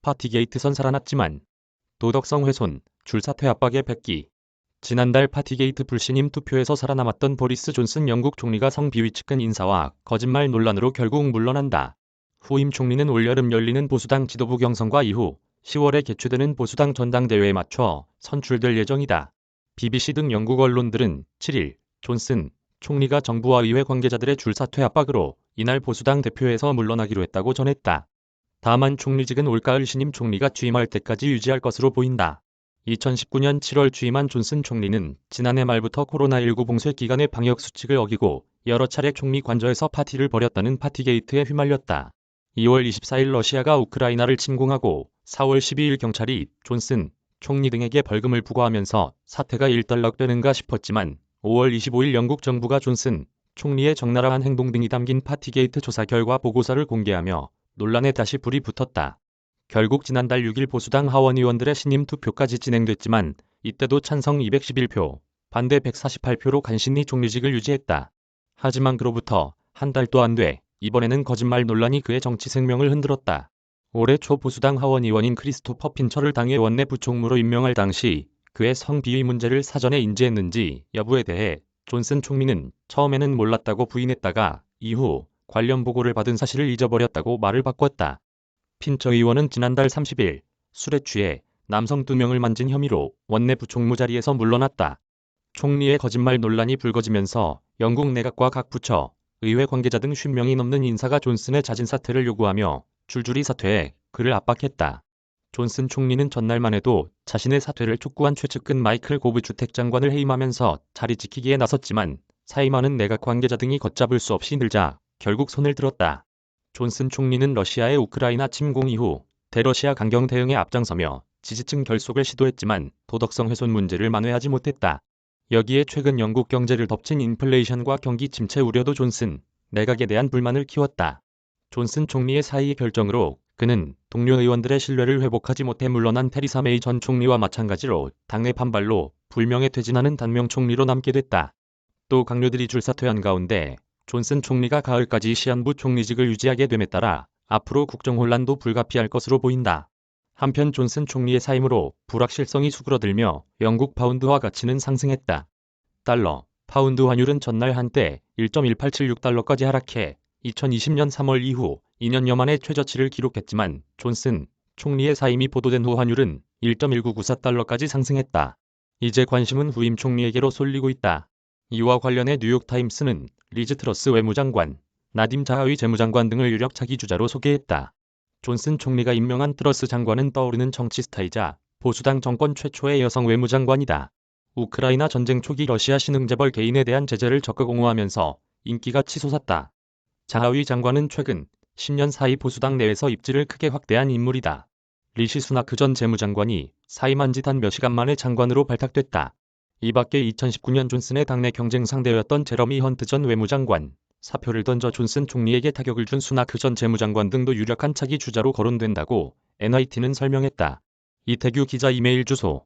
파티게이트 선 살아났지만 도덕성 훼손, 줄사퇴 압박의 백기. 지난달 파티게이트 불신임 투표에서 살아남았던 보리스 존슨 영국 총리가 성비위 측근 인사와 거짓말 논란으로 결국 물러난다. 후임 총리는 올여름 열리는 보수당 지도부 경선과 이후 10월에 개최되는 보수당 전당대회에 맞춰 선출될 예정이다. BBC 등 영국 언론들은 7일 존슨 총리가 정부와 의회 관계자들의 줄사퇴 압박으로 이날 보수당 대표에서 물러나기로 했다고 전했다. 다만 총리직은 올가을 신임 총리가 취임할 때까지 유지할 것으로 보인다. 2019년 7월 취임한 존슨 총리는 지난해 말부터 코로나19 봉쇄 기간의 방역 수칙을 어기고 여러 차례 총리 관저에서 파티를 벌였다는 파티게이트에 휘말렸다. 2월 24일 러시아가 우크라이나를 침공하고 4월 12일 경찰이 존슨 총리 등에게 벌금을 부과하면서 사태가 일단락되는가 싶었지만 5월 25일 영국 정부가 존슨 총리의 적나라한 행동 등이 담긴 파티게이트 조사 결과 보고서를 공개하며 논란에 다시 불이 붙었다. 결국 지난달 6일 보수당 하원의원들의 신임 투표까지 진행됐지만 이때도 찬성 211표, 반대 148표로 간신히 총리직을 유지했다. 하지만 그로부터 한 달도 안 돼 이번에는 거짓말 논란이 그의 정치 생명을 흔들었다. 올해 초 보수당 하원의원인 크리스토퍼 핀처를 당의 원내 부총무로 임명할 당시 그의 성비위 문제를 사전에 인지했는지 여부에 대해 존슨 총리는 처음에는 몰랐다고 부인했다가 이후 관련 보고를 받은 사실을 잊어버렸다고 말을 바꿨다. 핀처 의원은 지난달 30일 술에 취해 남성 2명을 만진 혐의로 원내 부총무 자리에서 물러났다. 총리의 거짓말 논란이 불거지면서 영국 내각과 각 부처, 의회 관계자 등 50명이 넘는 인사가 존슨의 자진 사퇴를 요구하며 줄줄이 사퇴해 그를 압박했다. 존슨 총리는 전날만 해도 자신의 사퇴를 촉구한 최측근 마이클 고브 주택장관을 해임하면서 자리 지키기에 나섰지만 사임하는 내각 관계자 등이 걷잡을 수 없이 늘자 결국 손을 들었다. 존슨 총리는 러시아의 우크라이나 침공 이후 대러시아 강경 대응에 앞장서며 지지층 결속을 시도했지만 도덕성 훼손 문제를 만회하지 못했다. 여기에 최근 영국 경제를 덮친 인플레이션과 경기 침체 우려도 존슨 내각에 대한 불만을 키웠다. 존슨 총리의 사의 결정으로 그는 동료 의원들의 신뢰를 회복하지 못해 물러난 테리사 메이 전 총리와 마찬가지로 당내 반발로 불명예 퇴진하는 단명 총리로 남게 됐다. 또 강요들이 줄사퇴한 가운데 존슨 총리가 가을까지 시한부 총리직을 유지하게 됨에 따라 앞으로 국정혼란도 불가피할 것으로 보인다. 한편 존슨 총리의 사임으로 불확실성이 수그러들며 영국 파운드화 가치는 상승했다. 달러, 파운드 환율은 전날 한때 1.1876달러까지 하락해 2020년 3월 이후 2년여 만에 최저치를 기록했지만 존슨 총리의 사임이 보도된 후 환율은 1.1994달러까지 상승했다. 이제 관심은 후임 총리에게로 쏠리고 있다. 이와 관련해 뉴욕타임스는 리즈 트러스 외무장관, 나딤 자하위 재무장관 등을 유력 차기 주자로 소개했다. 존슨 총리가 임명한 트러스 장관은 떠오르는 정치 스타이자 보수당 정권 최초의 여성 외무장관이다. 우크라이나 전쟁 초기 러시아 신흥재벌 개인에 대한 제재를 적극 옹호하면서 인기가 치솟았다. 자하위 장관은 최근 10년 사이 보수당 내에서 입지를 크게 확대한 인물이다. 리시 수나크 전 재무장관이 사임한 지 단 몇 시간 만에 장관으로 발탁됐다. 이 밖에 2019년 존슨의 당내 경쟁 상대였던 제러미 헌트 전 외무장관, 사표를 던져 존슨 총리에게 타격을 준 수나크 전 재무장관 등도 유력한 차기 주자로 거론된다고 NYT는 설명했다. 이태규 기자 이메일 주소